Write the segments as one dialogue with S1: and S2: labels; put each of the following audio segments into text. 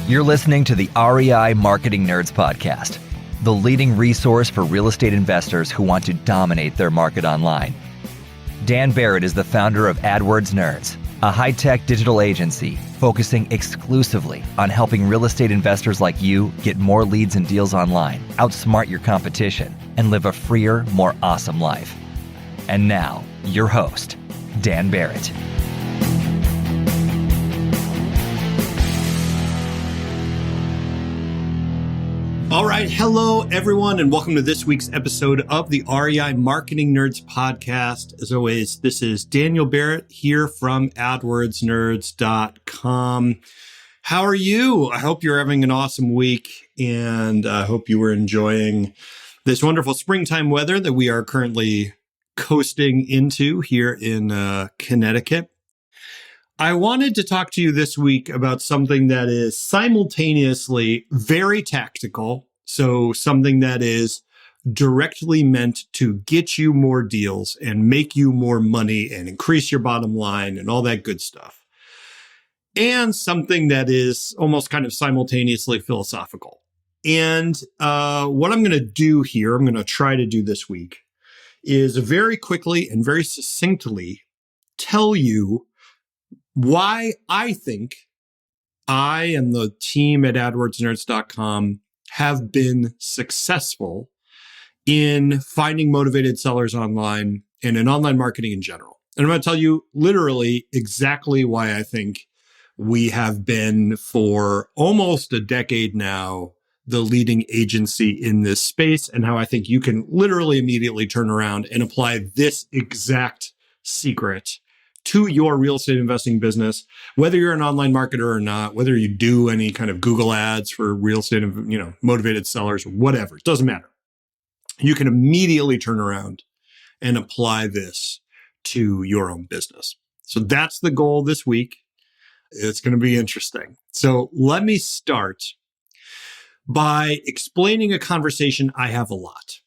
S1: You're listening to the REI Marketing Nerds Podcast, the leading resource for real estate investors who want to dominate their market online. Dan Barrett is the founder of AdWords Nerds, a high-tech digital agency focusing exclusively on helping real estate investors like you get more leads and deals online, outsmart your competition, and live a freer, more awesome life. And now, your host, Dan Barrett.
S2: All right. Hello, everyone, and welcome to this week's episode of the REI Marketing Nerds Podcast. As always, this is Daniel Barrett here from AdWordsNerds.com. How are you? I hope you're having an awesome week, and I hope you were enjoying this wonderful springtime weather that we are currently coasting into here in Connecticut. I wanted to talk to you this week about something that is simultaneously very tactical, so something that is directly meant to get you more deals and make you more money and increase your bottom line and all that good stuff, and something that is almost kind of simultaneously philosophical. And what I'm going to do here, I'm going to try to do this week, is very quickly and very succinctly tell you why I think I and the team at AdWordsNerds.com have been successful in finding motivated sellers online and in online marketing in general. And I'm going to tell you literally exactly why I think we have been for almost a decade now the leading agency in this space, and how I think you can literally immediately turn around and apply this exact secret to your real estate investing business, whether you're an online marketer or not, whether you do any kind of Google ads for real estate, motivated sellers or whatever, it doesn't matter. You can immediately turn around and apply this to your own business. So that's the goal this week. It's going to be interesting. So let me start by explaining a conversation I have a lot.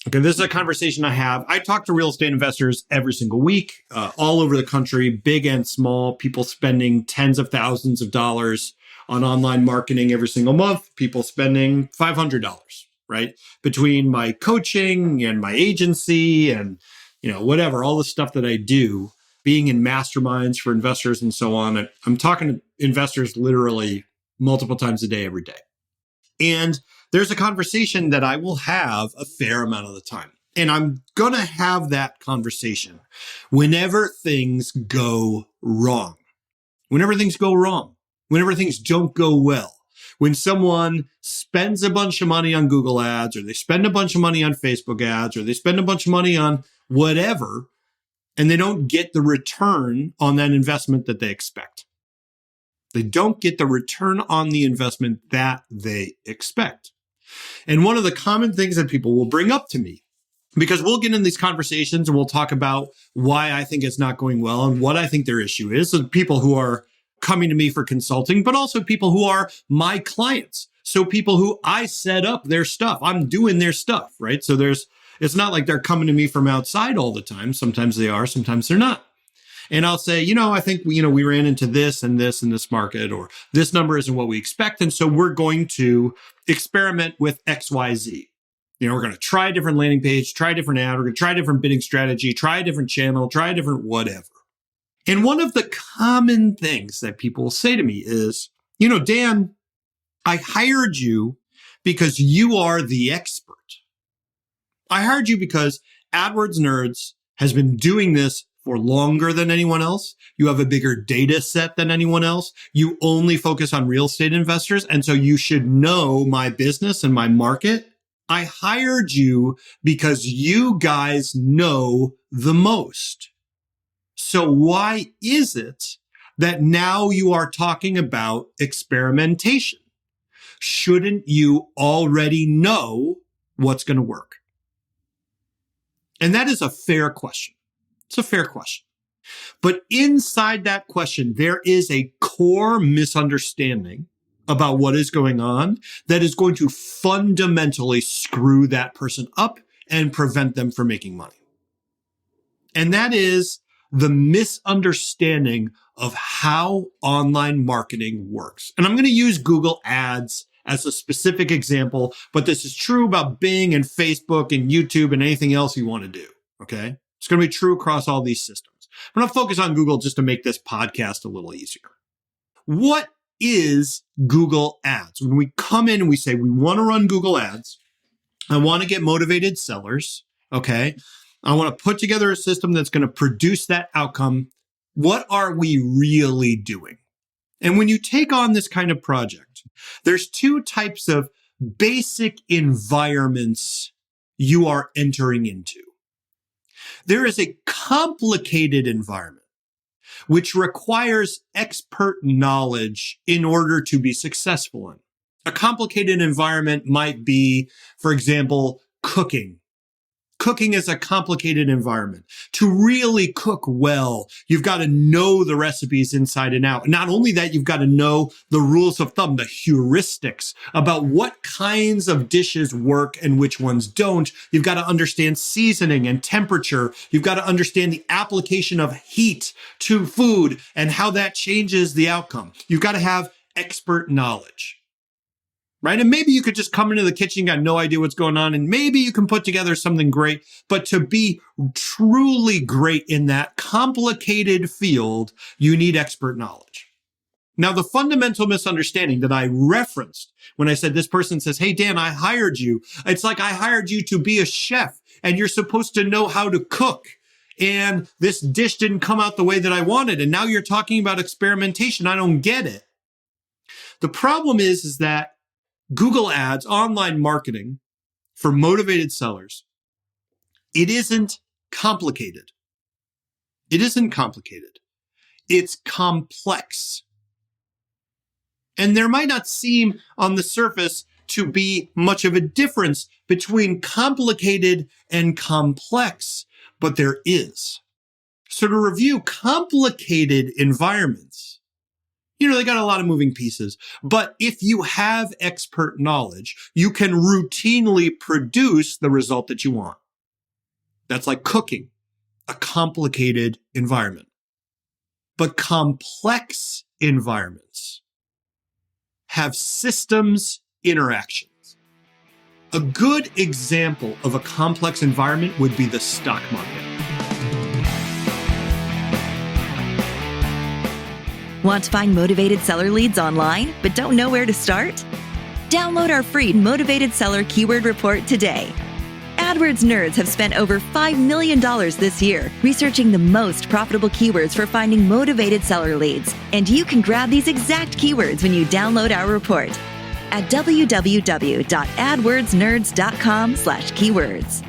S2: Okay, this is a conversation I have. I talk to real estate investors every single week, all over the country, big and small, people spending tens of thousands of dollars on online marketing every single month, people spending $500, right? Between my coaching and my agency and, whatever, all the stuff that I do, being in masterminds for investors and so on. And I'm talking to investors literally multiple times a day, every day. And there's a conversation that I will have a fair amount of the time. And I'm going to have that conversation whenever things go wrong. Whenever things go wrong. Whenever things don't go well. When someone spends a bunch of money on Google ads, or they spend a bunch of money on Facebook ads, or they spend a bunch of money on whatever, and they don't get the return on that investment that they expect. They don't get the return on the investment that they expect. And one of the common things that people will bring up to me, because we'll get in these conversations and we'll talk about why I think it's not going well and what I think their issue is. So people who are coming to me for consulting, but also people who are my clients. So people who I set up their stuff. I'm doing their stuff, right? So it's not like they're coming to me from outside all the time. Sometimes they are, sometimes they're not. And I'll say, I think, we ran into this and this in this market, or this number isn't what we expect. And so we're going to experiment with XYZ. We're going to try a different landing page, try a different ad, we're going to try a different bidding strategy, try a different channel, try a different whatever. And one of the common things that people will say to me is, Dan, I hired you because you are the expert. I hired you because AdWords Nerds has been doing this for longer than anyone else. You have a bigger data set than anyone else. You only focus on real estate investors. And so you should know my business and my market. I hired you because you guys know the most. So why is it that now you are talking about experimentation? Shouldn't you already know what's going to work? And that is a fair question. It's a fair question. But inside that question, there is a core misunderstanding about what is going on that is going to fundamentally screw that person up and prevent them from making money. And that is the misunderstanding of how online marketing works. And I'm going to use Google Ads as a specific example, but this is true about Bing and Facebook and YouTube and anything else you want to do. Okay. It's going to be true across all these systems. I'm going to focus on Google just to make this podcast a little easier. What is Google Ads? When we come in and we say we want to run Google Ads, I want to get motivated sellers. Okay. I want to put together a system that's going to produce that outcome. What are we really doing? And when you take on this kind of project, there's two types of basic environments you are entering into. There is a complicated environment, which requires expert knowledge in order to be successful in. A complicated environment might be, for example, cooking. Cooking is a complicated environment. To really cook well, you've got to know the recipes inside and out. Not only that, you've got to know the rules of thumb, the heuristics about what kinds of dishes work and which ones don't. You've got to understand seasoning and temperature. You've got to understand the application of heat to food and how that changes the outcome. You've got to have expert knowledge. Right? And maybe you could just come into the kitchen, got no idea what's going on, and maybe you can put together something great. But to be truly great in that complicated field, you need expert knowledge. Now, the fundamental misunderstanding that I referenced when I said this person says, hey, Dan, I hired you. It's like I hired you to be a chef and you're supposed to know how to cook. And this dish didn't come out the way that I wanted. And now you're talking about experimentation. I don't get it. The problem is that Google Ads, online marketing for motivated sellers, it isn't complicated. It isn't complicated. It's complex. And there might not seem on the surface to be much of a difference between complicated and complex, but there is. So to review, complicated environments, they got a lot of moving pieces. But if you have expert knowledge, you can routinely produce the result that you want. That's like cooking, a complicated environment. But complex environments have systems interactions. A good example of a complex environment would be the stock market.
S3: Want to find motivated seller leads online, but don't know where to start? Download our free Motivated Seller Keyword Report today. AdWords nerds have spent over $5 million this year researching the most profitable keywords for finding motivated seller leads. And you can grab these exact keywords when you download our report at www.adwordsnerds.com/keywords.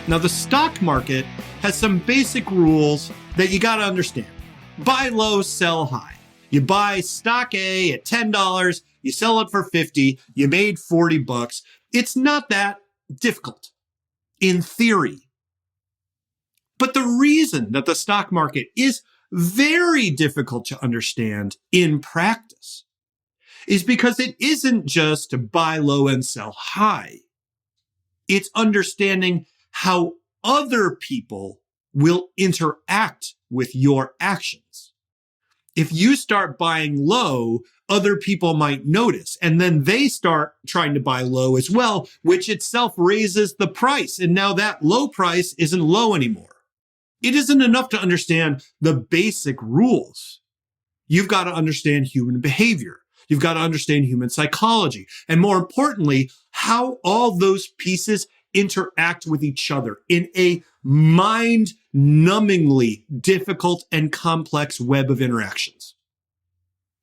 S2: Now, the stock market has some basic rules that you got to understand. Buy low, sell high. You buy stock A at $10, you sell it for $50, you made $40. It's not that difficult in theory. But the reason that the stock market is very difficult to understand in practice is because it isn't just to buy low and sell high. It's understanding how other people will interact with your actions. If you start buying low, other people might notice, and then they start trying to buy low as well, which itself raises the price. And now that low price isn't low anymore. It isn't enough to understand the basic rules. You've got to understand human behavior. You've got to understand human psychology. And more importantly, how all those pieces interact with each other in a mind-numbingly difficult and complex web of interactions.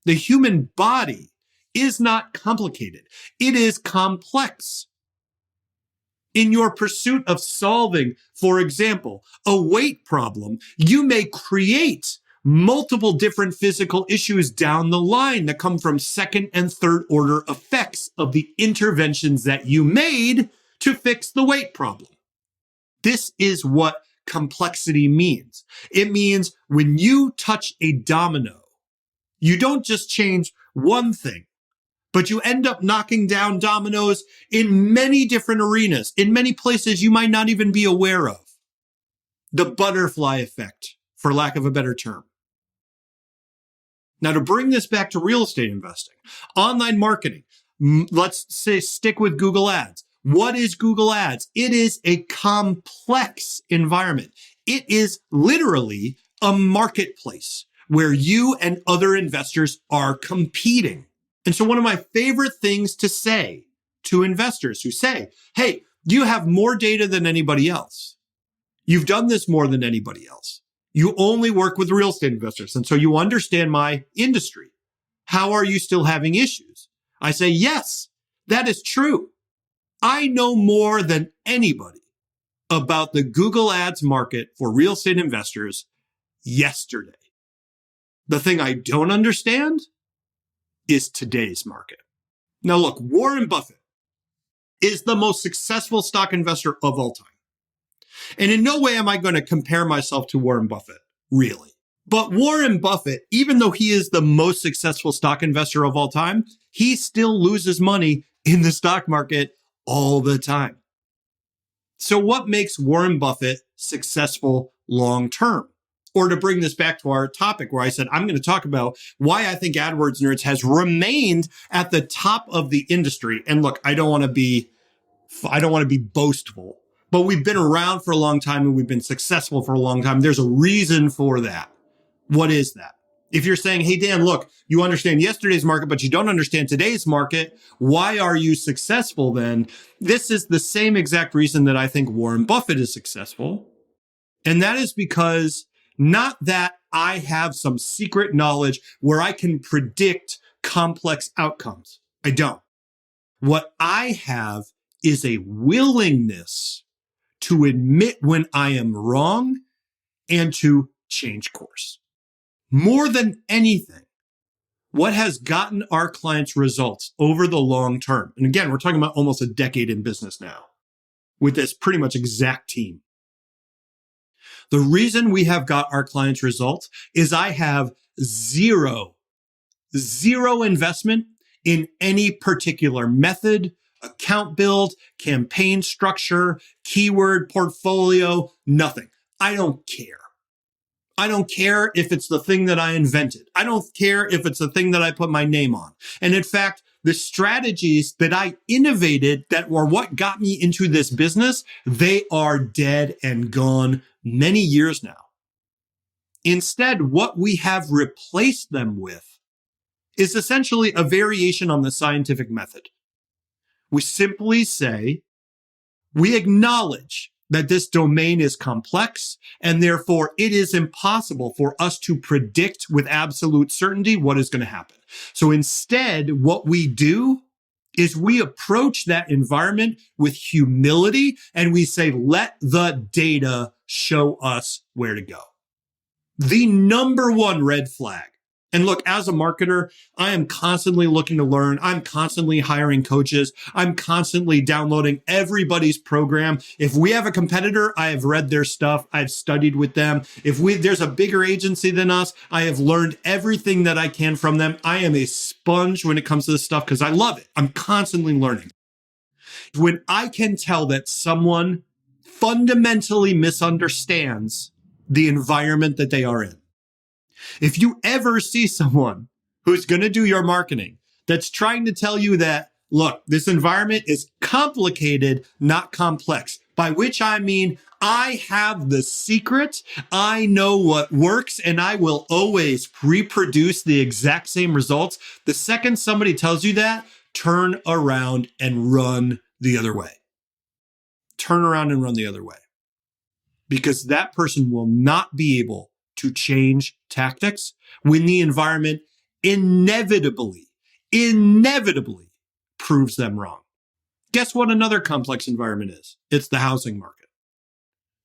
S2: The human body is not complicated. It is complex. In your pursuit of solving, for example, a weight problem, you may create multiple different physical issues down the line that come from second and third order effects of the interventions that you made to fix the weight problem. This is what complexity means. It means when you touch a domino, you don't just change one thing, but you end up knocking down dominoes in many different arenas, in many places you might not even be aware of. The butterfly effect, for lack of a better term. Now, to bring this back to real estate investing, online marketing, let's say stick with Google Ads. What is Google Ads? It is a complex environment. It is literally a marketplace where you and other investors are competing. And so one of my favorite things to say to investors who say, hey, you have more data than anybody else. You've done this more than anybody else. You only work with real estate investors. And so you understand my industry. How are you still having issues? I say, yes, that is true. I know more than anybody about the Google Ads market for real estate investors yesterday. The thing I don't understand is today's market. Now look, Warren Buffett is the most successful stock investor of all time. And in no way am I going to compare myself to Warren Buffett, really. But Warren Buffett, even though he is the most successful stock investor of all time, he still loses money in the stock market all the time. So what makes Warren Buffett successful long term? Or to bring this back to our topic where I said, I'm going to talk about why I think AdWords Nerds has remained at the top of the industry. And look, I don't want to be boastful, but we've been around for a long time and we've been successful for a long time. There's a reason for that. What is that? If you're saying, hey, Dan, look, you understand yesterday's market, but you don't understand today's market, why are you successful then? This is the same exact reason that I think Warren Buffett is successful. And that is because not that I have some secret knowledge where I can predict complex outcomes. I don't. What I have is a willingness to admit when I am wrong and to change course. More than anything, what has gotten our clients results over the long term, and again, we're talking about almost a decade in business now with this pretty much exact team. The reason we have got our clients results is I have zero investment in any particular method, account build, campaign structure, keyword portfolio, nothing. I don't care. I don't care if it's the thing that I invented. I don't care if it's the thing that I put my name on. And in fact, the strategies that I innovated that were what got me into this business, they are dead and gone many years now. Instead, what we have replaced them with is essentially a variation on the scientific method. We simply say, we acknowledge that this domain is complex, and therefore it is impossible for us to predict with absolute certainty what is going to happen. So instead, what we do is we approach that environment with humility, and we say, let the data show us where to go. The number one red flag. And look, as a marketer, I am constantly looking to learn. I'm constantly hiring coaches. I'm constantly downloading everybody's program. If we have a competitor, I have read their stuff. I've studied with them. If there's a bigger agency than us, I have learned everything that I can from them. I am a sponge when it comes to this stuff because I love it. I'm constantly learning. When I can tell that someone fundamentally misunderstands the environment that they are in, if you ever see someone who's going to do your marketing that's trying to tell you that, look, this environment is complicated, not complex, by which I mean I have the secret, I know what works, and I will always reproduce the exact same results. The second somebody tells you that, turn around and run the other way. Turn around and run the other way. Because that person will not be able to change tactics when the environment inevitably proves them wrong. Guess what another complex environment is? It's the housing market.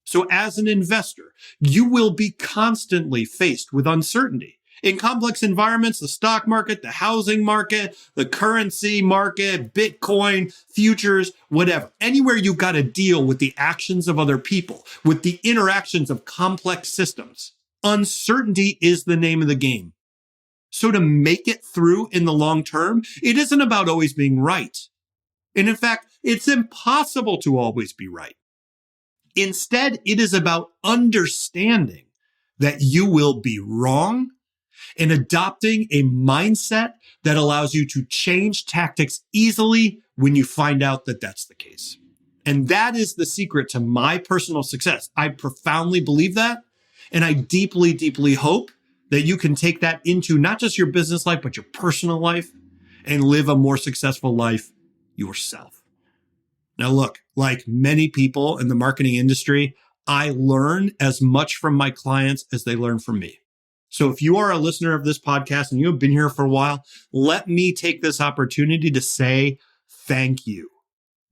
S2: So as an investor, you will be constantly faced with uncertainty. In complex environments, the stock market, the housing market, the currency market, Bitcoin, futures, whatever. Anywhere you've got to deal with the actions of other people, with the interactions of complex systems. Uncertainty is the name of the game. So to make it through in the long term, it isn't about always being right. And in fact, it's impossible to always be right. Instead, it is about understanding that you will be wrong and adopting a mindset that allows you to change tactics easily when you find out that that's the case. And that is the secret to my personal success. I profoundly believe that. And I deeply, deeply hope that you can take that into not just your business life, but your personal life and live a more successful life yourself. Now, look, like many people in the marketing industry, I learn as much from my clients as they learn from me. So if you are a listener of this podcast and you have been here for a while, let me take this opportunity to say thank you,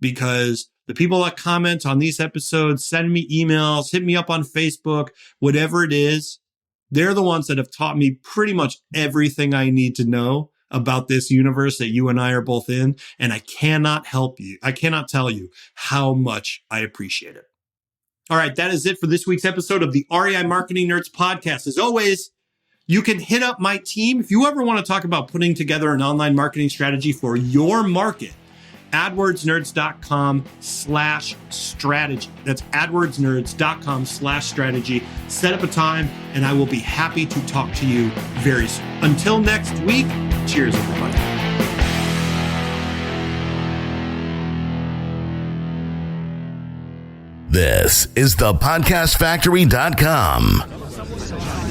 S2: because the people that comment on these episodes, send me emails, hit me up on Facebook, whatever it is, they're the ones that have taught me pretty much everything I need to know about this universe that you and I are both in. And I cannot help you. I cannot tell you how much I appreciate it. All right, that is it for this week's episode of the REI Marketing Nerds podcast. As always, you can hit up my team if you ever want to talk about putting together an online marketing strategy for your market. AdWordsNerds.com/strategy. That's AdWordsNerds.com/strategy. Set up a time and I will be happy to talk to you very soon. Until next week, cheers, everybody.
S4: This is thepodcastfactory.com.